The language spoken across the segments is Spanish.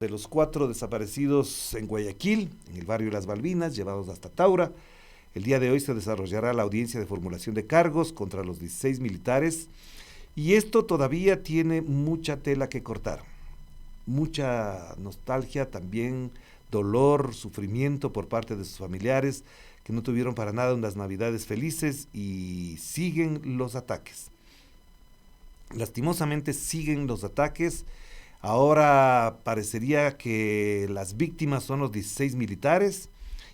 De los 4 desaparecidos en Guayaquil, en el barrio Las Malvinas, llevados hasta Taura. El día de hoy se desarrollará la audiencia de formulación de cargos contra los 16 militares y esto todavía tiene mucha tela que cortar. Mucha nostalgia, también dolor, sufrimiento por parte de sus familiares que no tuvieron para nada unas navidades felices y siguen los ataques. Lastimosamente siguen los ataques. Ahora parecería que las víctimas son los 16 militares,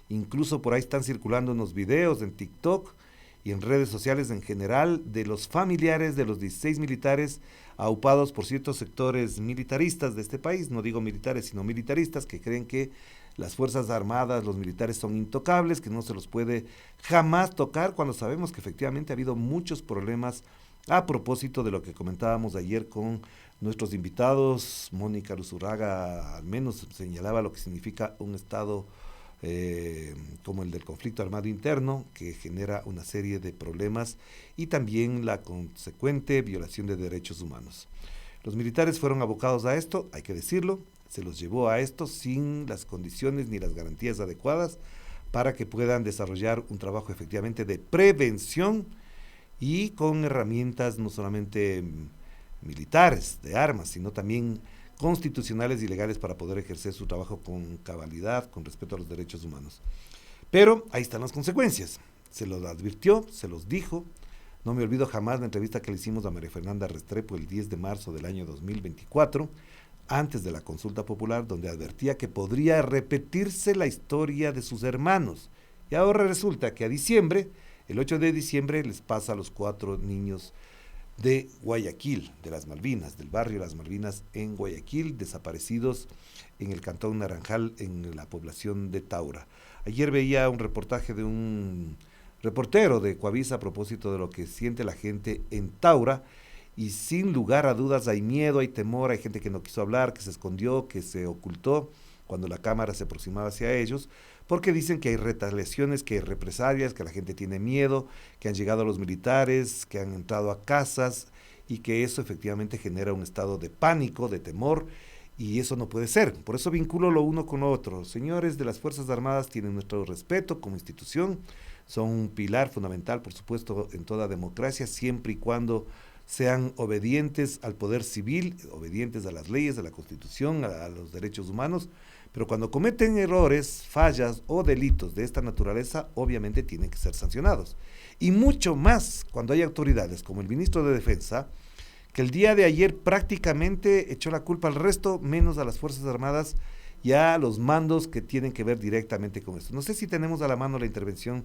incluso por ahí están circulando unos videos en TikTok y en redes sociales en general de los familiares de los 16 militares aupados por ciertos sectores militaristas de este país, no digo militares sino militaristas, que creen que las Fuerzas Armadas, los militares son intocables, que no se los puede jamás tocar, cuando sabemos que efectivamente ha habido muchos problemas a propósito de lo que comentábamos ayer con nuestros invitados. Mónica Luzurraga al menos señalaba lo que significa un estado como el del conflicto armado interno, que genera una serie de problemas y también la consecuente violación de derechos humanos. Los militares fueron abocados a esto, hay que decirlo, se los llevó a esto sin las condiciones ni las garantías adecuadas para que puedan desarrollar un trabajo efectivamente de prevención y con herramientas no solamente militares, de armas, sino también constitucionales y legales para poder ejercer su trabajo con cabalidad, con respeto a los derechos humanos. Pero ahí están las consecuencias. Se los advirtió, se los dijo. No me olvido jamás la entrevista que le hicimos a María Fernanda Restrepo el 10 de marzo del año 2024, antes de la consulta popular, donde advertía que podría repetirse la historia de sus hermanos. Y ahora resulta que a diciembre, el 8 de diciembre, les pasa a los 4 niños de Guayaquil, de Las Malvinas, del barrio Las Malvinas en Guayaquil, desaparecidos en el cantón Naranjal, en la población de Taura. Ayer veía un reportaje de un reportero de Coavisa a propósito de lo que siente la gente en Taura, y sin lugar a dudas hay miedo, hay temor, hay gente que no quiso hablar, que se escondió, que se ocultó cuando la cámara se aproximaba hacia ellos, porque dicen que hay retaliaciones, que hay represalias, que la gente tiene miedo, que han llegado los militares, que han entrado a casas y que eso efectivamente genera un estado de pánico, de temor, y eso no puede ser. Por eso vinculo lo uno con lo otro. Señores de las Fuerzas Armadas tienen nuestro respeto como institución, son un pilar fundamental, por supuesto, en toda democracia, siempre y cuando sean obedientes al poder civil, obedientes a las leyes, a la Constitución, a los derechos humanos, pero cuando cometen errores, fallas o delitos de esta naturaleza, obviamente tienen que ser sancionados. Y mucho más cuando hay autoridades como el ministro de Defensa, que el día de ayer prácticamente echó la culpa al resto, menos a las Fuerzas Armadas y a los mandos que tienen que ver directamente con esto. No sé si tenemos a la mano la intervención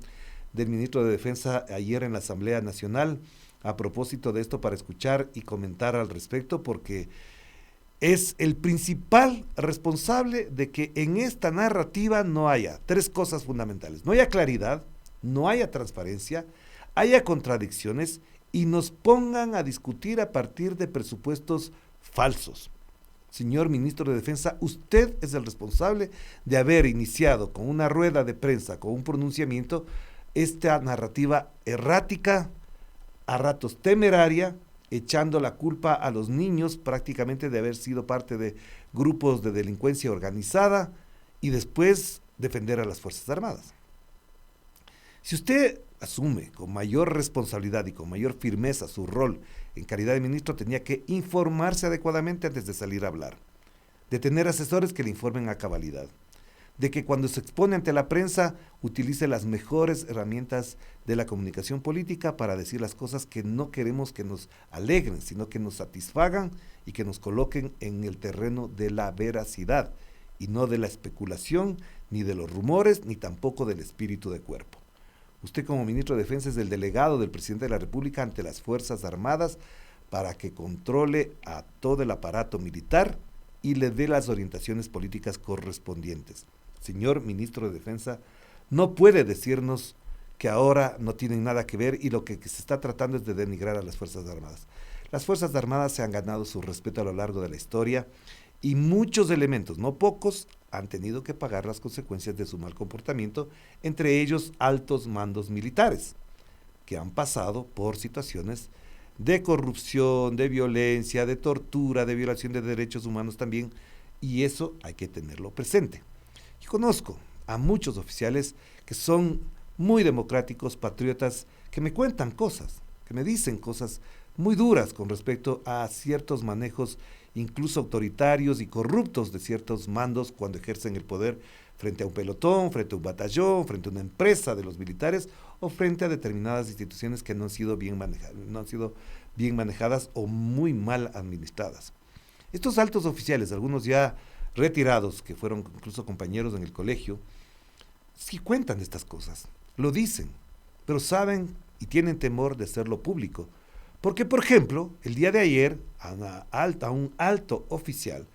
del ministro de Defensa ayer en la Asamblea Nacional a propósito de esto para escuchar y comentar al respecto, porque es el principal responsable de que en esta narrativa no haya 3 cosas fundamentales: no haya claridad, no haya transparencia, haya contradicciones y nos pongan a discutir a partir de presupuestos falsos. Señor ministro de Defensa, usted es el responsable de haber iniciado con una rueda de prensa, con un pronunciamiento, esta narrativa errática, a ratos temeraria, echando la culpa a los niños prácticamente de haber sido parte de grupos de delincuencia organizada y después defender a las Fuerzas Armadas. Si usted asume con mayor responsabilidad y con mayor firmeza su rol en calidad de ministro, tenía que informarse adecuadamente antes de salir a hablar, de tener asesores que le informen a cabalidad, de que cuando se expone ante la prensa utilice las mejores herramientas de la comunicación política para decir las cosas que no queremos que nos alegren, sino que nos satisfagan y que nos coloquen en el terreno de la veracidad y no de la especulación, ni de los rumores, ni tampoco del espíritu de cuerpo. Usted como ministro de Defensa es el delegado del presidente de la República ante las Fuerzas Armadas para que controle a todo el aparato militar y le dé las orientaciones políticas correspondientes. Señor ministro de Defensa, no puede decirnos que ahora no tienen nada que ver y lo que se está tratando es de denigrar a las Fuerzas Armadas. Las Fuerzas Armadas se han ganado su respeto a lo largo de la historia y muchos elementos, no pocos, han tenido que pagar las consecuencias de su mal comportamiento, entre ellos altos mandos militares, que han pasado por situaciones de corrupción, de violencia, de tortura, de violación de derechos humanos también Y eso hay que tenerlo presente. Yo conozco a muchos oficiales que son muy democráticos, patriotas, que me cuentan cosas, que me dicen cosas muy duras con respecto a ciertos manejos, incluso autoritarios y corruptos de ciertos mandos cuando ejercen el poder frente a un pelotón, frente a un batallón, frente a una empresa de los militares o frente a determinadas instituciones que no han sido bien manejadas o muy mal administradas. Estos altos oficiales, algunos ya retirados, que fueron incluso compañeros en el colegio, sí cuentan de estas cosas, lo dicen, pero saben y tienen temor de hacerlo público. Porque, por ejemplo, el día de ayer, a un alto oficial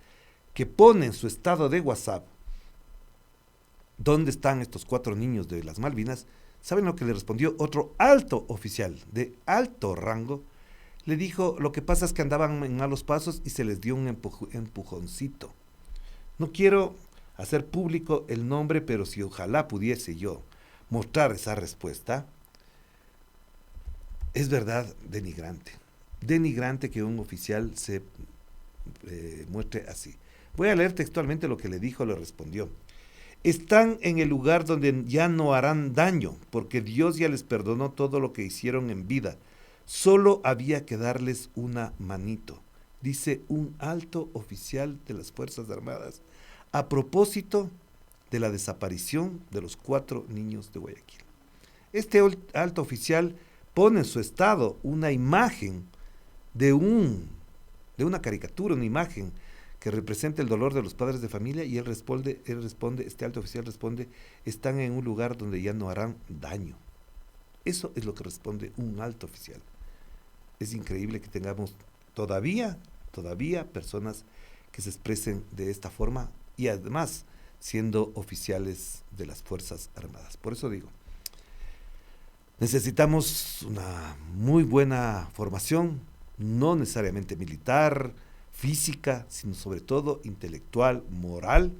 que pone en su estado de WhatsApp dónde están estos 4 niños de las Malvinas, ¿saben lo que le respondió otro alto oficial de alto rango? Le dijo, lo que pasa es que andaban en malos pasos y se les dio un empujoncito. No quiero hacer público el nombre, pero si ojalá pudiese yo mostrar esa respuesta, es verdad denigrante. Denigrante que un oficial se muestre así. Voy a leer textualmente lo que le dijo, le respondió. Están en el lugar donde ya no harán daño, porque Dios ya les perdonó todo lo que hicieron en vida. Solo había que darles una manito, dice un alto oficial de las Fuerzas Armadas, a propósito de la desaparición de los 4 niños de Guayaquil. Este alto oficial pone en su estado una imagen de una caricatura, una imagen que representa el dolor de los padres de familia, y él responde, este alto oficial responde, están en un lugar donde ya no harán daño. Eso es lo que responde un alto oficial. Es increíble que tengamos todavía personas que se expresen de esta forma y además siendo oficiales de las Fuerzas Armadas. Por eso digo, necesitamos una muy buena formación, no necesariamente militar, física, sino sobre todo intelectual, moral,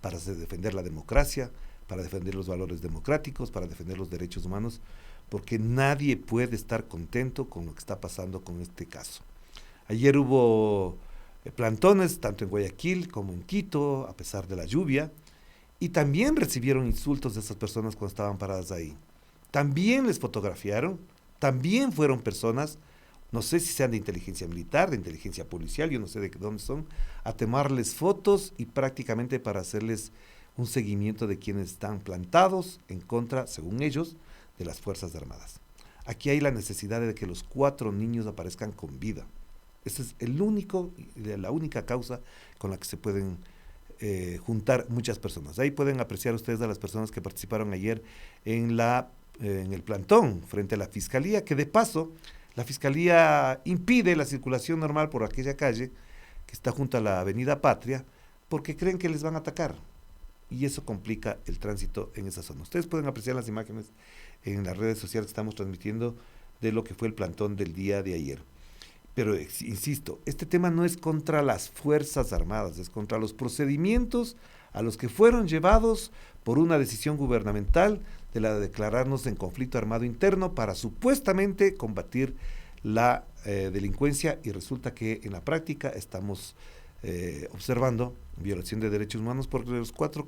para defender la democracia, para defender los valores democráticos, para defender los derechos humanos, porque nadie puede estar contento con lo que está pasando con este caso. Ayer hubo plantones, tanto en Guayaquil como en Quito, a pesar de la lluvia, y también recibieron insultos de esas personas cuando estaban paradas ahí. También les fotografiaron, también fueron personas, no sé si sean de inteligencia militar, de inteligencia policial, yo no sé de dónde son, a tomarles fotos y prácticamente para hacerles un seguimiento de quienes están plantados en contra, según ellos, de las Fuerzas Armadas. Aquí hay la necesidad de que los 4 niños aparezcan con vida. Esa es la única causa con la que se pueden juntar muchas personas. Ahí pueden apreciar ustedes a las personas que participaron ayer en el plantón frente a la Fiscalía, que de paso la Fiscalía impide la circulación normal por aquella calle que está junto a la Avenida Patria, porque creen que les van a atacar, y eso complica el tránsito en esa zona. Ustedes pueden apreciar las imágenes en las redes sociales que estamos transmitiendo de lo que fue el plantón del día de ayer. Pero insisto, este tema no es contra las Fuerzas Armadas, es contra los procedimientos a los que fueron llevados por una decisión gubernamental de la de declararnos en conflicto armado interno para supuestamente combatir la delincuencia, y resulta que en la práctica estamos observando violación de derechos humanos, porque los 4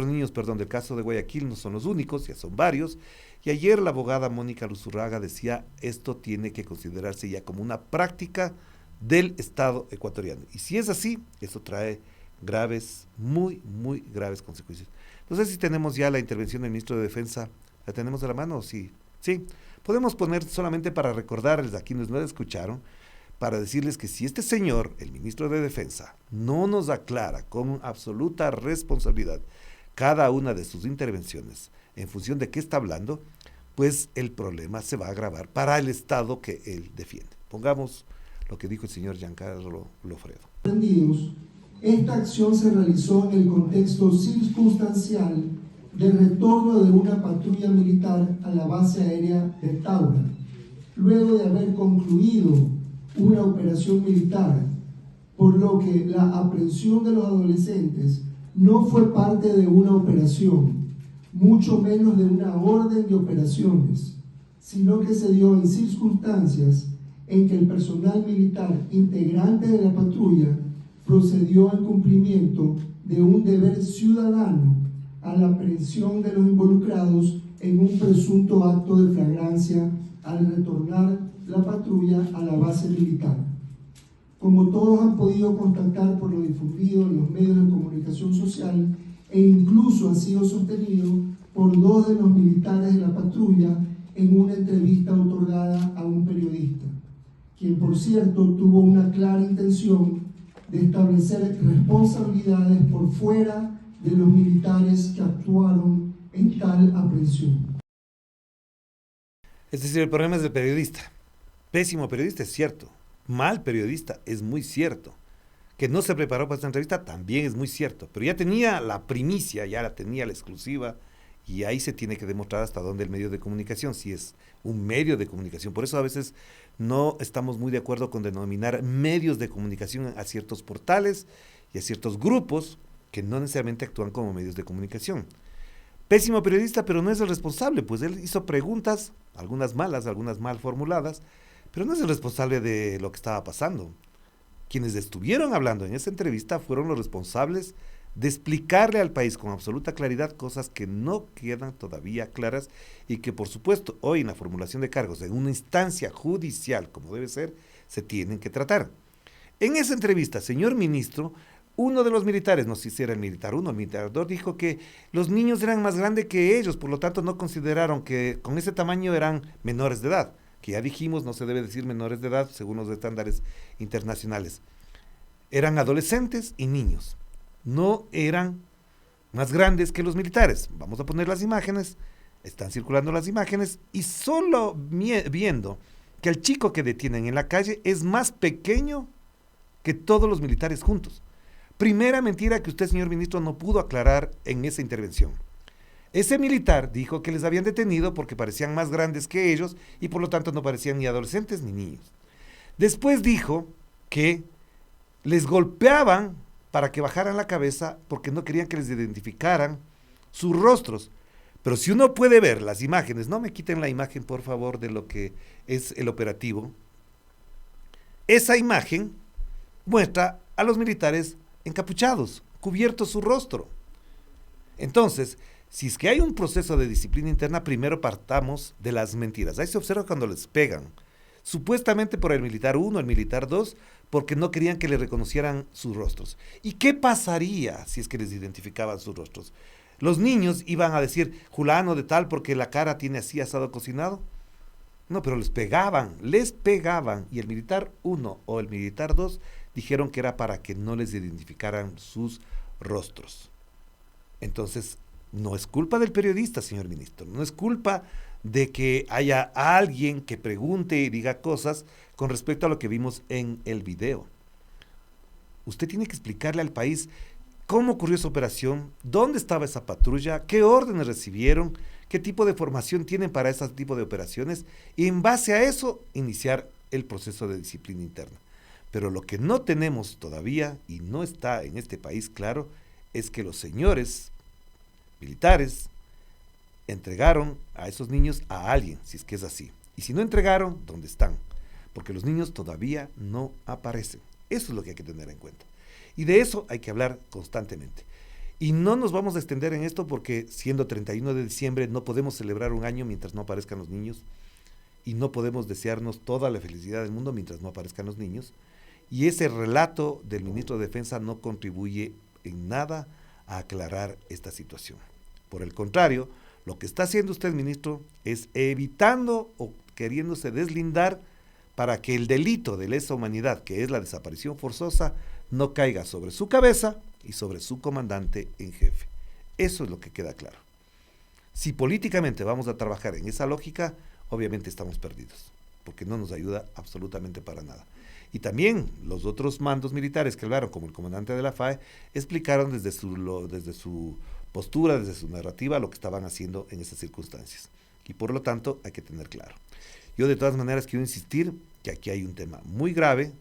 niños del caso de Guayaquil no son los únicos, ya son varios, y ayer la abogada Mónica Luzurraga decía, esto tiene que considerarse ya como una práctica del Estado ecuatoriano, y si es así, eso trae graves, muy, muy graves consecuencias. No sé si tenemos ya la intervención del ministro de Defensa, ¿la tenemos de la mano? Sí, podemos poner solamente para recordarles a quienes no la escucharon, para decirles que si este señor, el ministro de Defensa, no nos aclara con absoluta responsabilidad cada una de sus intervenciones en función de qué está hablando, pues el problema se va a agravar para el Estado que él defiende. Pongamos lo que dijo el señor Giancarlo Lofredo. Esta acción se realizó en el contexto circunstancial del retorno de una patrulla militar a la base aérea de Taura, luego de haber concluido una operación militar, por lo que la aprehensión de los adolescentes no fue parte de una operación, mucho menos de una orden de operaciones, sino que se dio en circunstancias en que el personal militar integrante de la patrulla procedió en cumplimiento de un deber ciudadano a la aprehensión de los involucrados en un presunto acto de flagrancia al retornar la patrulla a la base militar. Como todos han podido constatar por lo difundido en los medios de comunicación social, e incluso ha sido sostenido por dos de los militares de la patrulla en una entrevista otorgada a un periodista, quien por cierto tuvo una clara intención de establecer responsabilidades por fuera de los militares que actuaron en tal aprehensión. Es decir, el problema es del periodista. Pésimo periodista, es cierto. Mal periodista, es muy cierto. Que no se preparó para esta entrevista, también es muy cierto. Pero ya tenía la primicia, ya la tenía la exclusiva, y ahí se tiene que demostrar hasta dónde el medio de comunicación, si es un medio de comunicación. Por eso a veces no estamos muy de acuerdo con denominar medios de comunicación a ciertos portales y a ciertos grupos que no necesariamente actúan como medios de comunicación. Pésimo periodista, pero no es el responsable, pues él hizo preguntas, algunas malas, algunas mal formuladas, pero no es el responsable de lo que estaba pasando. Quienes estuvieron hablando en esa entrevista fueron los responsables de explicarle al país con absoluta claridad cosas que no quedan todavía claras y que por supuesto hoy en la formulación de cargos en una instancia judicial como debe ser, se tienen que tratar. En esa entrevista, señor ministro, uno de los militares, no sé si era el militar 1 o el militar 2, dijo que los niños eran más grandes que ellos, por lo tanto no consideraron que con ese tamaño eran menores de edad, que ya dijimos no se debe decir menores de edad según los estándares internacionales. Eran adolescentes y niños. No eran más grandes que los militares. Vamos a poner las imágenes, están circulando las imágenes, y solo viendo que el chico que detienen en la calle es más pequeño que todos los militares juntos. Primera mentira que usted, señor ministro, no pudo aclarar en esa intervención. Ese militar dijo que les habían detenido porque parecían más grandes que ellos y por lo tanto no parecían ni adolescentes ni niños. Después dijo que les golpeaban para que bajaran la cabeza porque no querían que les identificaran sus rostros. Pero si uno puede ver las imágenes, no me quiten la imagen por favor de lo que es el operativo, esa imagen muestra a los militares encapuchados, cubiertos su rostro. Entonces, si es que hay un proceso de disciplina interna, primero partamos de las mentiras. Ahí se observa cuando les pegan, supuestamente por el militar 1, el militar 2, porque no querían que le reconocieran sus rostros. ¿Y qué pasaría si es que les identificaban sus rostros? ¿Los niños iban a decir, fulano de tal, porque la cara tiene así asado cocinado? No, pero les pegaban, y el militar 1 o el militar 2 dijeron que era para que no les identificaran sus rostros. Entonces, no es culpa del periodista, señor ministro, no es culpa de que haya alguien que pregunte y diga cosas con respecto a lo que vimos en el video. Usted tiene que explicarle al país cómo ocurrió esa operación, dónde estaba esa patrulla, qué órdenes recibieron, qué tipo de formación tienen para ese tipo de operaciones y en base a eso iniciar el proceso de disciplina interna. Pero lo que no tenemos todavía y no está en este país claro es que los señores militares entregaron a esos niños a alguien, si es que es así. Y si no entregaron, ¿dónde están? Porque los niños todavía no aparecen. Eso es lo que hay que tener en cuenta. Y de eso hay que hablar constantemente. Y no nos vamos a extender en esto porque siendo 31 de diciembre no podemos celebrar un año mientras no aparezcan los niños y no podemos desearnos toda la felicidad del mundo mientras no aparezcan los niños. Y ese relato del ministro de Defensa no contribuye en nada a aclarar esta situación. Por el contrario, lo que está haciendo usted, ministro, es evitando o queriéndose deslindar para que el delito de lesa humanidad, que es la desaparición forzosa, no caiga sobre su cabeza y sobre su comandante en jefe. Eso es lo que queda claro. Si políticamente vamos a trabajar en esa lógica, obviamente estamos perdidos, porque no nos ayuda absolutamente para nada. Y también los otros mandos militares que hablaron, como el comandante de la FAE, explicaron desde su postura, desde su narrativa, lo que estaban haciendo en esas circunstancias. Y por lo tanto, hay que tener claro. Yo de todas maneras quiero insistir que aquí hay un tema muy grave.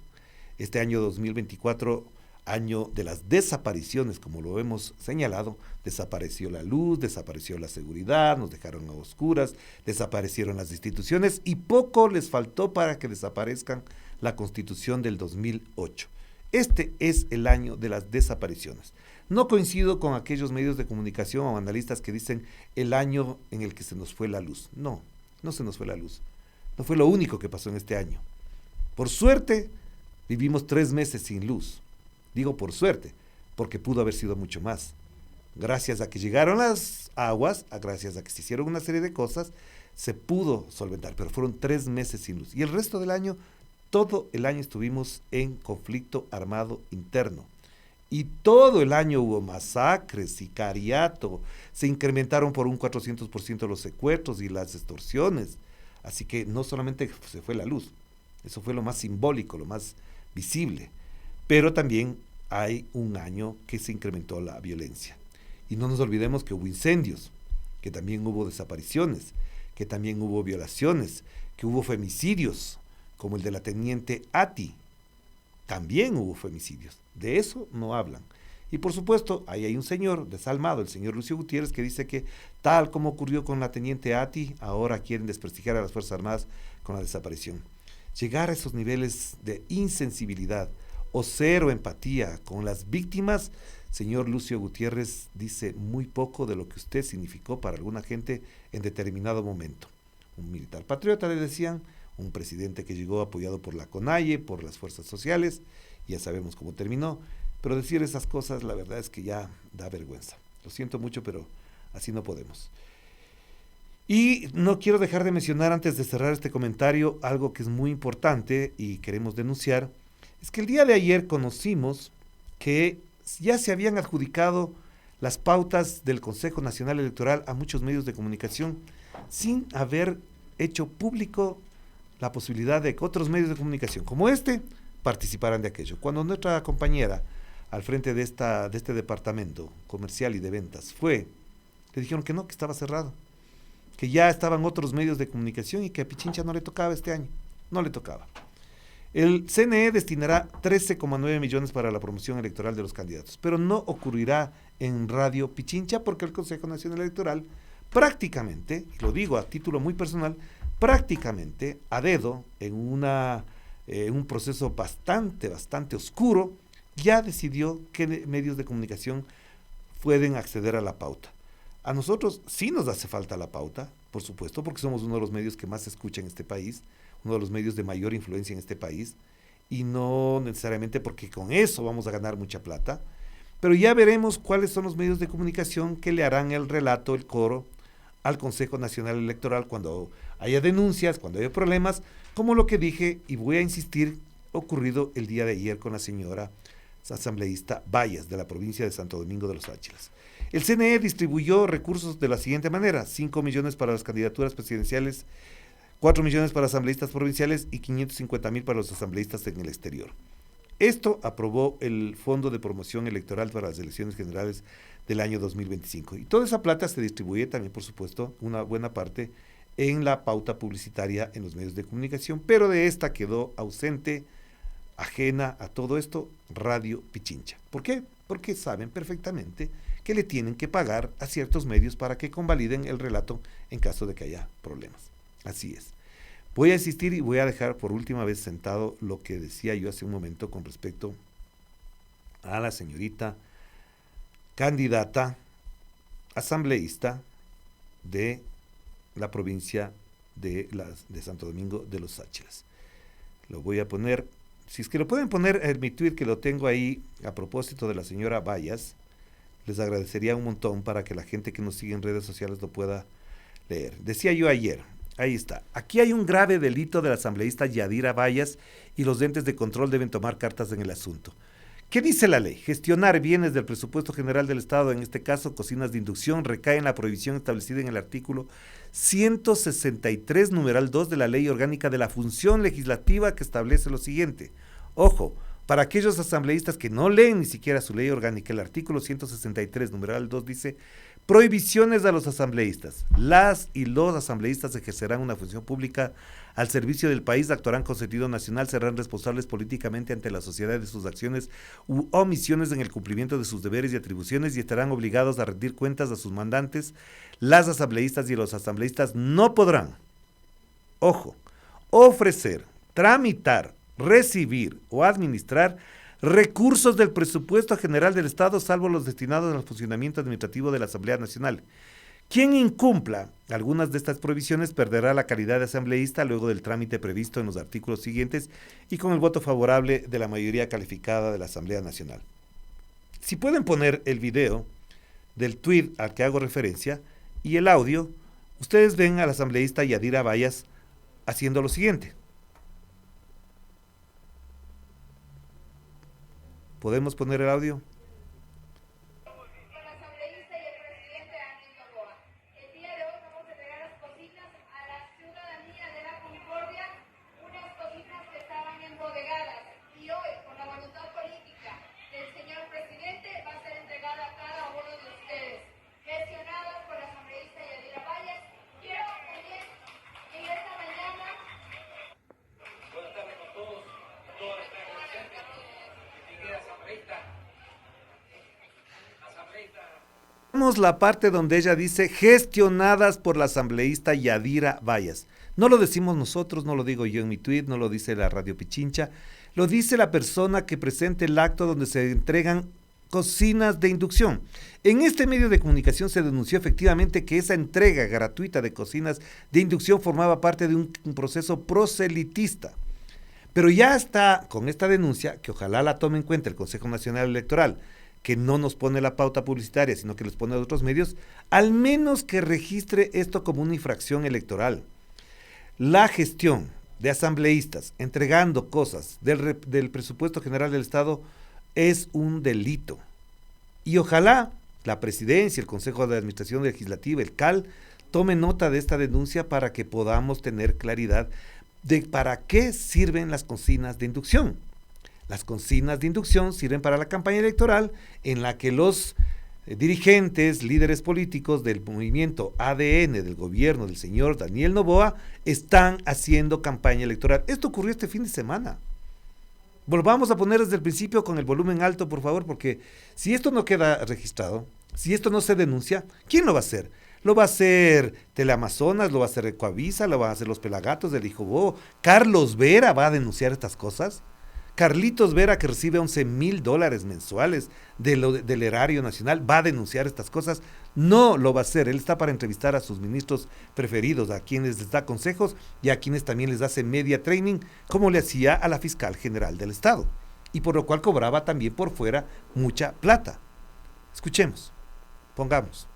Este año 2024, año de las desapariciones, como lo hemos señalado, desapareció la luz, desapareció la seguridad, nos dejaron a oscuras, desaparecieron las instituciones y poco les faltó para que desaparezcan la Constitución del 2008. Este es el año de las desapariciones. No coincido con aquellos medios de comunicación o analistas que dicen el año en el que se nos fue la luz. No, no se nos fue la luz. No fue lo único que pasó en este año. Por suerte, vivimos 3 meses sin luz. Digo por suerte, porque pudo haber sido mucho más. Gracias a que llegaron las aguas, gracias a que se hicieron una serie de cosas, se pudo solventar, pero fueron 3 meses sin luz. Y el resto del año, todo el año estuvimos en conflicto armado interno. Y todo el año hubo masacres, sicariato, se incrementaron por un 400% los secuestros y las extorsiones. Así que no solamente se fue la luz, eso fue lo más simbólico, lo más visible, pero también hay un año que se incrementó la violencia. Y no nos olvidemos que hubo incendios, que también hubo desapariciones, que también hubo violaciones, que hubo femicidios, como el de la teniente Ati. También hubo femicidios. De eso no hablan. Y por supuesto, ahí hay un señor desalmado, el señor Lucio Gutiérrez, que dice que tal como ocurrió con la teniente Ati, ahora quieren desprestigiar a las Fuerzas Armadas con la desaparición. Llegar a esos niveles de insensibilidad o cero empatía con las víctimas, señor Lucio Gutiérrez, dice muy poco de lo que usted significó para alguna gente en determinado momento. Un militar patriota, le decían, un presidente que llegó apoyado por la CONAIE, por las fuerzas sociales, ya sabemos cómo terminó, pero decir esas cosas la verdad es que ya da vergüenza. Lo siento mucho, pero así no podemos. Y no quiero dejar de mencionar antes de cerrar este comentario algo que es muy importante y queremos denunciar, es que el día de ayer conocimos que ya se habían adjudicado las pautas del Consejo Nacional Electoral a muchos medios de comunicación sin haber hecho público la posibilidad de que otros medios de comunicación como este participaran de aquello. Cuando nuestra compañera al frente de este departamento comercial y de ventas le dijeron que no, que estaba cerrado, que ya estaban otros medios de comunicación y que a Pichincha no le tocaba este año, no le tocaba. El CNE destinará 13,9 millones para la promoción electoral de los candidatos, pero no ocurrirá en Radio Pichincha porque el Consejo Nacional Electoral prácticamente, y lo digo a título muy personal, prácticamente a dedo, en un proceso bastante oscuro, ya decidió qué medios de comunicación pueden acceder a la pauta. A nosotros sí nos hace falta la pauta, por supuesto, porque somos uno de los medios que más se escucha en este país, uno de los medios de mayor influencia en este país, y no necesariamente porque con eso vamos a ganar mucha plata, pero ya veremos cuáles son los medios de comunicación que le harán el relato, el coro, al Consejo Nacional Electoral cuando haya denuncias, cuando haya problemas, como lo que dije, y voy a insistir, ocurrido el día de ayer con la señora asambleísta Bayas, de la provincia de Santo Domingo de los Áchilas. El CNE distribuyó recursos de la siguiente manera: 5 millones para las candidaturas presidenciales, 4 millones para asambleístas provinciales y 550,000 para los asambleístas en el exterior. Esto aprobó el Fondo de Promoción Electoral para las elecciones generales del año 2025. Y toda esa plata se distribuye también, por supuesto, una buena parte en la pauta publicitaria en los medios de comunicación, pero de esta quedó ausente, ajena a todo esto, Radio Pichincha. ¿Por qué? Porque saben perfectamente que le tienen que pagar a ciertos medios para que convaliden el relato en caso de que haya problemas. Así es. Voy a insistir y voy a dejar por última vez sentado lo que decía yo hace un momento con respecto a la señorita candidata asambleísta de la provincia de Santo Domingo de los Áchilas. Lo voy a poner, si es que lo pueden poner en mi tweet que lo tengo ahí a propósito de la señora Bayas, les agradecería un montón para que la gente que nos sigue en redes sociales lo pueda leer. Decía yo ayer, ahí está, aquí hay un grave delito de la asambleísta Yadira Bayas y los entes de control deben tomar cartas en el asunto. ¿Qué dice la ley? Gestionar bienes del presupuesto general del Estado, en este caso cocinas de inducción, recae en la prohibición establecida en el artículo 163, numeral 2 de la Ley Orgánica de la Función Legislativa, que establece lo siguiente. Ojo, para aquellos asambleístas que no leen ni siquiera su ley orgánica, el artículo 163, numeral 2 dice: prohibiciones a los asambleístas. Las y los asambleístas ejercerán una función pública al servicio del país, actuarán con sentido nacional, serán responsables políticamente ante la sociedad de sus acciones u omisiones en el cumplimiento de sus deberes y atribuciones y estarán obligados a rendir cuentas a sus mandantes. Las asambleístas y los asambleístas no podrán, ojo, ofrecer, tramitar, recibir o administrar recursos del presupuesto general del Estado, salvo los destinados al funcionamiento administrativo de la Asamblea Nacional. Quien incumpla algunas de estas provisiones perderá la calidad de asambleísta luego del trámite previsto en los artículos siguientes y con el voto favorable de la mayoría calificada de la Asamblea Nacional. Si pueden poner el video del tuit al que hago referencia y el audio, ustedes ven al asambleísta Yadira Bayas haciendo lo siguiente. ¿Podemos poner el audio? La parte donde ella dice gestionadas por la asambleísta Yadira Bayas. No lo decimos nosotros, no lo digo yo en mi tuit, no lo dice la Radio Pichincha, lo dice la persona que presenta el acto donde se entregan cocinas de inducción. En este medio de comunicación se denunció efectivamente que esa entrega gratuita de cocinas de inducción formaba parte de un proceso proselitista. Pero ya está con esta denuncia, que ojalá la tome en cuenta el Consejo Nacional Electoral, que no nos pone la pauta publicitaria, sino que les pone a otros medios, al menos que registre esto como una infracción electoral. La gestión de asambleístas entregando cosas del presupuesto general del Estado es un delito. Y ojalá la presidencia, el Consejo de Administración Legislativa, el CAL, tome nota de esta denuncia para que podamos tener claridad de para qué sirven las cocinas de inducción. Las cocinas de inducción sirven para la campaña electoral en la que los dirigentes, líderes políticos del movimiento ADN del gobierno del señor Daniel Noboa están haciendo campaña electoral. Esto ocurrió este fin de semana. Volvamos a poner desde el principio con el volumen alto, por favor, porque si esto no queda registrado, si esto no se denuncia, ¿quién lo va a hacer? Lo va a hacer Teleamazonas, lo va a hacer Ecoavisa, lo van a hacer los Pelagatos del Hijo. Carlos Vera va a denunciar estas cosas. Carlitos Vera, que recibe $11,000 mensuales del erario nacional, va a denunciar estas cosas. No lo va a hacer. Él está para entrevistar a sus ministros preferidos, a quienes les da consejos y a quienes también les hace media training, como le hacía a la fiscal general del Estado. Y por lo cual cobraba también por fuera mucha plata. Escuchemos, pongamos.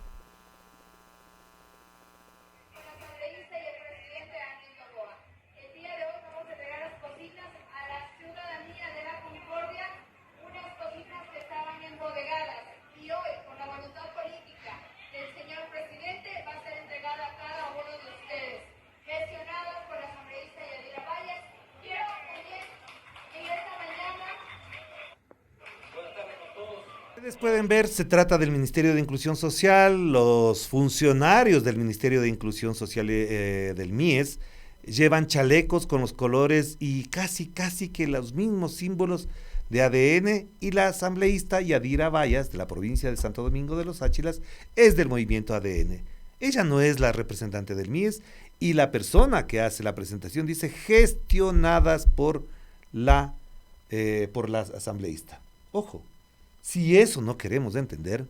Ustedes pueden ver, se trata del Ministerio de Inclusión Social. Los funcionarios del Ministerio de Inclusión Social del MIES llevan chalecos con los colores y casi que los mismos símbolos de ADN, y la asambleísta Yadira Bayas, de la provincia de Santo Domingo de los Áchilas, es del movimiento ADN. Ella no es la representante del MIES, y la persona que hace la presentación dice gestionadas por la asambleísta. Ojo. Si eso no queremos entender,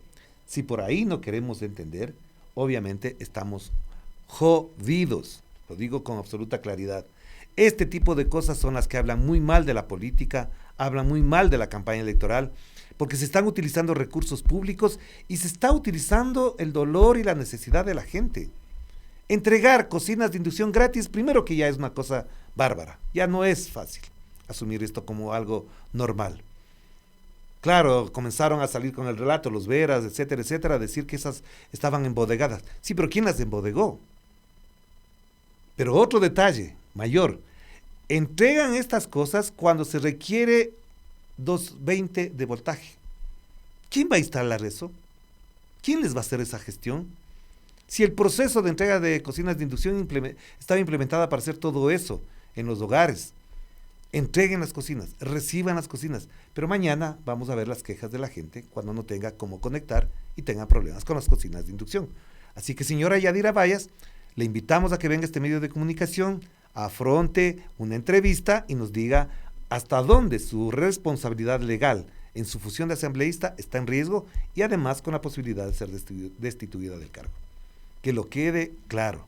si por ahí no queremos entender, obviamente estamos jodidos. Lo digo con absoluta claridad. Este tipo de cosas son las que hablan muy mal de la política, hablan muy mal de la campaña electoral, porque se están utilizando recursos públicos y se está utilizando el dolor y la necesidad de la gente. Entregar cocinas de inducción gratis, primero que ya es una cosa bárbara, ya no es fácil asumir esto como algo normal. Claro, comenzaron a salir con el relato, los Veras, etcétera, a decir que esas estaban embodegadas. Sí, pero ¿quién las embodegó? Pero otro detalle mayor, entregan estas cosas cuando se requiere 220 de voltaje. ¿Quién va a instalar eso? ¿Quién les va a hacer esa gestión? Si el proceso de entrega de cocinas de inducción estaba implementada para hacer todo eso en los hogares, entreguen las cocinas, reciban las cocinas, pero mañana vamos a ver las quejas de la gente cuando no tenga cómo conectar y tenga problemas con las cocinas de inducción. Así que, señora Yadira Bayas, le invitamos a que venga a este medio de comunicación, afronte una entrevista y nos diga hasta dónde su responsabilidad legal en su función de asambleísta está en riesgo y además con la posibilidad de ser destituida del cargo. Que lo quede claro.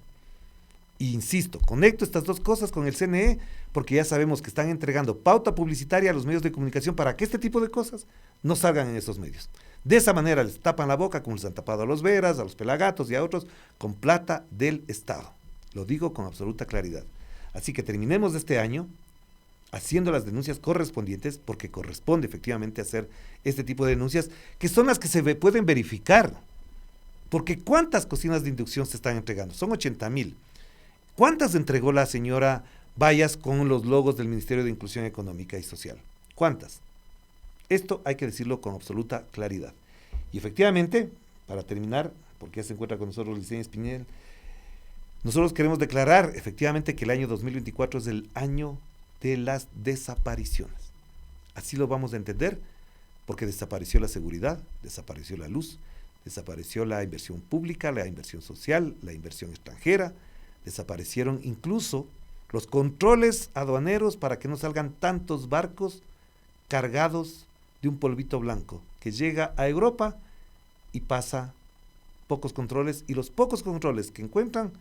E insisto, conecto estas dos cosas con el CNE porque ya sabemos que están entregando pauta publicitaria a los medios de comunicación para que este tipo de cosas no salgan en esos medios. De esa manera les tapan la boca como les han tapado a los Veras, a los Pelagatos y a otros con plata del Estado. Lo digo con absoluta claridad. Así que terminemos este año haciendo las denuncias correspondientes, porque corresponde efectivamente hacer este tipo de denuncias, que son las que se pueden verificar. Porque ¿cuántas cocinas de inducción se están entregando? Son 80,000. ¿Cuántas entregó la señora Bayas con los logos del Ministerio de Inclusión Económica y Social? ¿Cuántas? Esto hay que decirlo con absoluta claridad. Y efectivamente, para terminar, porque ya se encuentra con nosotros Licenia Espinel, nosotros queremos declarar efectivamente que el año 2024 es el año de las desapariciones. Así lo vamos a entender, porque desapareció la seguridad, desapareció la luz, desapareció la inversión pública, la inversión social, la inversión extranjera, desaparecieron incluso los controles aduaneros para que no salgan tantos barcos cargados de un polvito blanco que llega a Europa y pasa pocos controles, y los pocos controles que encuentran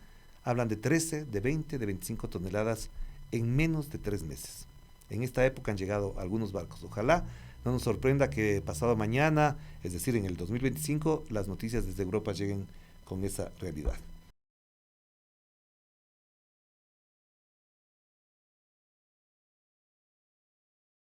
hablan de 13, de 20, de 25 toneladas en menos de 3 meses. En esta época han llegado algunos barcos. Ojalá no nos sorprenda que pasado mañana, es decir, en el 2025, las noticias desde Europa lleguen con esa realidad.